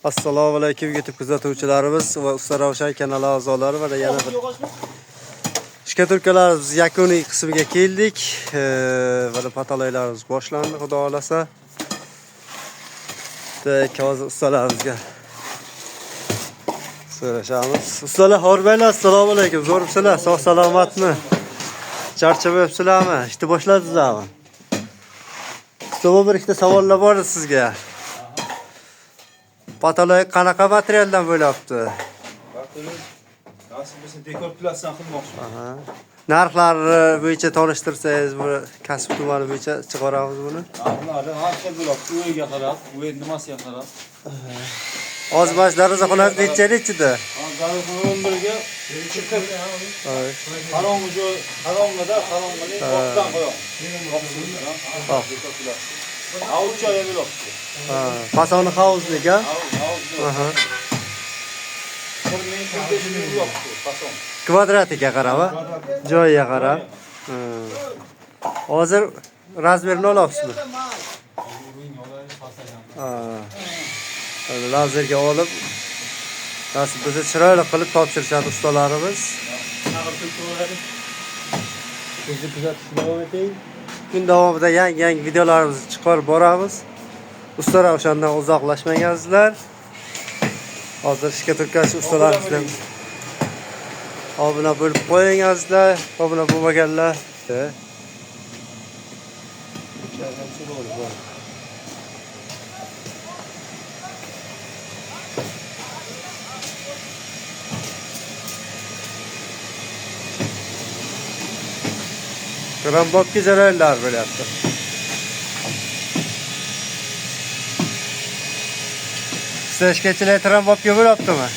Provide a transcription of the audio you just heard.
Assalomu alaykum YouTube kuzatuvchilarimiz va Usta Ravshan kanali a'zolari va yana bir shkaturkalarimiz yakuniy qismiga keldik. Va patolaylarimiz boshlandi, xudo xolasa. Hozir ustalarimizga so'rashamiz. Ustalar, hormaylar, assalomu alaykum. Zo'rmisilar? Sog' salomatmi? Charchab yuribsizlarmi? Ishni boshladingizlarmi? Usta, bir ikkita savollar bor sizga. Patolay qanaqa materialdan bo'lyapti? Nasib bo'lsa dekor plasdan qilmoqchiman. Narxlari bo'yicha tanishtirsangiz, bu kasb tumani bo'yicha chiqaramiz buni. Narxlari har xil bo'lyapti. O'yiga qarab, o'yi nimasiga qarab. Hozir bash daraxonasi necha-nechida? Daraxon 11 ga chiqib. Qarong'i joy, qarong'ida, qarong'ini ortdan qo'yamiz. Havuz joyi bo'lyapti. Fasoni havuzlik, ha? Kvadratiga qarab, joyiga qarab. Hozir razmerini olyapsizmi? Lazerga olib, nasib bo'lsa chiroyli qilib topshirishadi ustalarimiz. Bizni kuzatishni davom eting. Kun davomida yangi videolarimizni chiqarib boramiz. Usta Ravshandan uzoqlashmaysizlar. Hozir shkaturkachi ustalarimizdan obuna bo'lib qo'yingizlar, obuna bo'lmaganlar. Krambobga jarayonlar bo'lyapti. Sizga krambobga bo'lyaptimi?